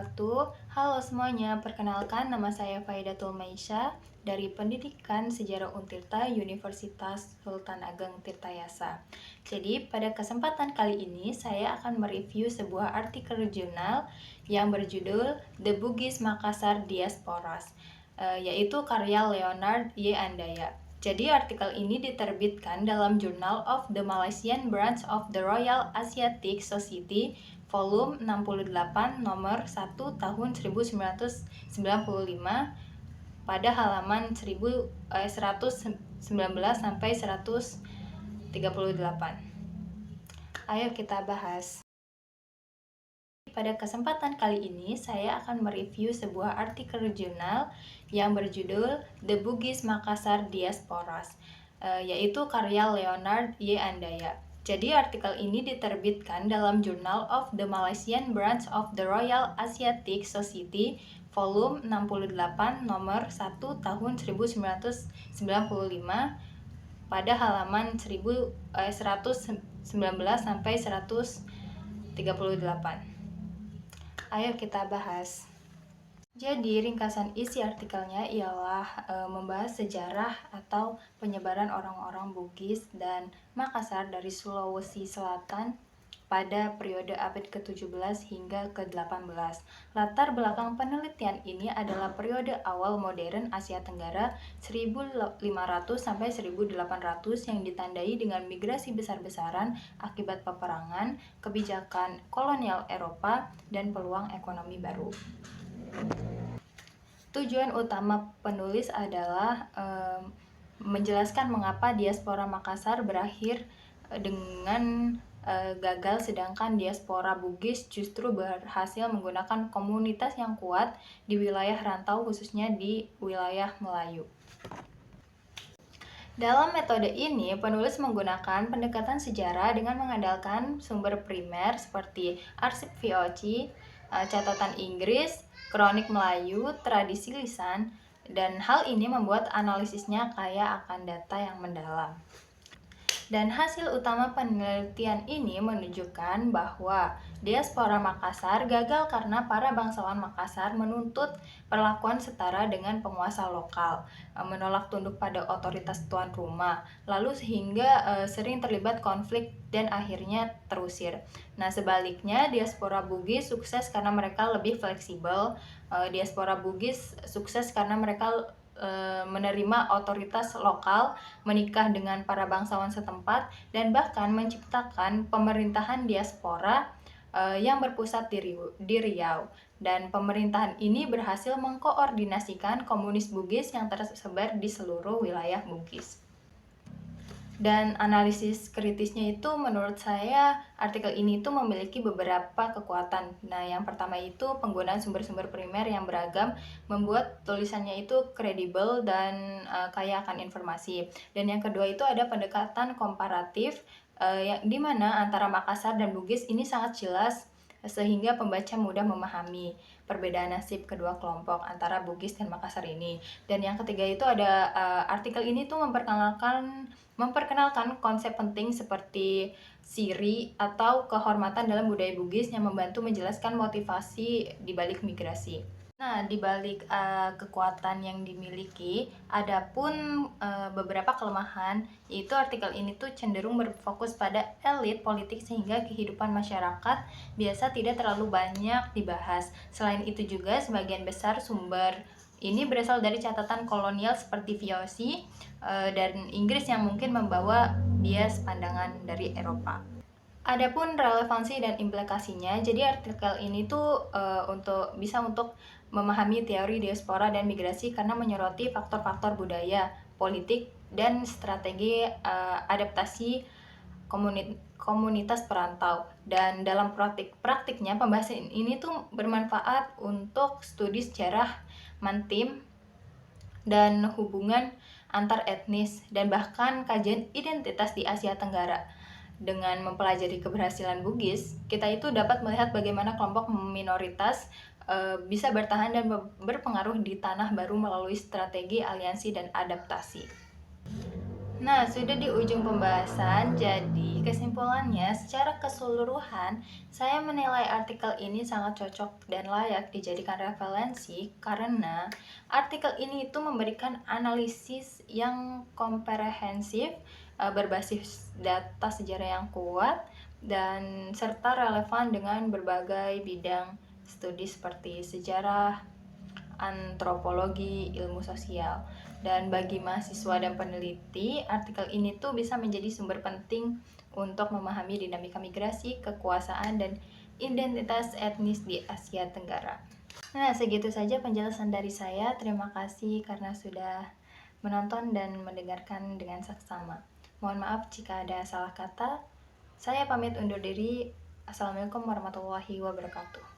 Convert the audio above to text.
wabarakatuh. Halo semuanya, perkenalkan nama saya Faidatul Maisha dari Pendidikan Sejarah Untirta Universitas Sultan Ageng Tirtayasa. Jadi, pada kesempatan kali ini saya akan mereview sebuah artikel jurnal yang berjudul The Bugis Makassar Diasporas, yaitu karya Leonard Y. Andaya. Jadi artikel ini diterbitkan dalam Journal of the Malaysian Branch of the Royal Asiatic Society volume 68 nomor 1 tahun 1995 pada halaman 119 sampai 138. Ayo kita bahas. Pada kesempatan kali ini saya akan mereview sebuah artikel jurnal yang berjudul The Bugis Makassar Diasporas, yaitu karya Leonard Y. Andaya. Jadi artikel ini diterbitkan dalam Journal of the Malaysian Branch of the Royal Asiatic Society volume 68 nomor 1 tahun 1995 pada halaman 119 sampai 138. Ayo kita bahas. Jadi ringkasan isi artikelnya ialah membahas sejarah atau penyebaran orang-orang Bugis dan Makassar dari Sulawesi Selatan pada periode abad ke-17 hingga ke-18. Latar belakang penelitian ini adalah periode awal modern Asia Tenggara 1500 sampai 1800 yang ditandai dengan migrasi besar-besaran akibat peperangan, kebijakan kolonial Eropa, dan peluang ekonomi baru. Tujuan utama penulis adalah menjelaskan mengapa diaspora Makassar berakhir dengan gagal, sedangkan diaspora Bugis justru berhasil menggunakan komunitas yang kuat di wilayah rantau, khususnya di wilayah Melayu. Dalam metode ini, penulis menggunakan pendekatan sejarah dengan mengandalkan sumber primer seperti arsip VOC, catatan Inggris, kronik Melayu, tradisi lisan, dan hal ini membuat analisisnya kaya akan data yang mendalam. Dan hasil utama penelitian ini menunjukkan bahwa diaspora Makassar gagal karena para bangsawan Makassar menuntut perlakuan setara dengan penguasa lokal, menolak tunduk pada otoritas tuan rumah, lalu sehingga sering terlibat konflik dan akhirnya terusir. Nah, sebaliknya diaspora Bugis sukses karena mereka lebih fleksibel. Diaspora Bugis sukses karena mereka menerima otoritas lokal, menikah dengan para bangsawan setempat, dan bahkan menciptakan pemerintahan diaspora yang berpusat di Riau. Dan pemerintahan ini berhasil mengkoordinasikan komunis Bugis yang tersebar di seluruh wilayah Bugis. Dan analisis kritisnya itu menurut saya artikel ini tuh memiliki beberapa kekuatan. Nah, yang pertama itu penggunaan sumber-sumber primer yang beragam membuat tulisannya itu kredibel dan kaya akan informasi. Dan yang kedua itu ada pendekatan komparatif yang dimana antara Makassar dan Bugis ini sangat jelas sehingga pembaca mudah memahami perbedaan nasib kedua kelompok antara Bugis dan Makassar ini. Dan yang ketiga itu ada artikel ini tuh memperkenalkan konsep penting seperti siri atau kehormatan dalam budaya Bugis yang membantu menjelaskan motivasi di balik migrasi. Nah, di balik kekuatan yang dimiliki, ada pun beberapa kelemahan, yaitu artikel ini tuh cenderung berfokus pada elit politik sehingga kehidupan masyarakat biasa tidak terlalu banyak dibahas. Selain itu juga sebagian besar sumber ini berasal dari catatan kolonial seperti VOC dan Inggris yang mungkin membawa bias pandangan dari Eropa. Adapun relevansi dan implikasinya, jadi artikel ini tuh bisa untuk memahami teori diaspora dan migrasi karena menyoroti faktor-faktor budaya, politik, dan strategi adaptasi komunitas perantau. Dan dalam praktiknya pembahasan ini tuh bermanfaat untuk studi sejarah mantim dan hubungan antar etnis dan bahkan kajian identitas di Asia Tenggara. Dengan mempelajari keberhasilan Bugis, kita itu dapat melihat bagaimana kelompok minoritas bisa bertahan dan berpengaruh di tanah baru melalui strategi aliansi dan adaptasi. Nah, sudah di ujung pembahasan, jadi kesimpulannya secara keseluruhan, saya menilai artikel ini sangat cocok dan layak dijadikan referensi karena artikel ini itu memberikan analisis yang komprehensif, berbasis data sejarah yang kuat, dan serta relevan dengan berbagai bidang studi seperti sejarah, antropologi, ilmu sosial. Dan bagi mahasiswa dan peneliti, artikel ini tuh bisa menjadi sumber penting untuk memahami dinamika migrasi, kekuasaan, dan identitas etnis di Asia Tenggara. Nah, segitu saja penjelasan dari saya. Terima kasih karena sudah menonton dan mendengarkan dengan saksama. Mohon maaf jika ada salah kata. Saya pamit undur diri. Assalamualaikum warahmatullahi wabarakatuh.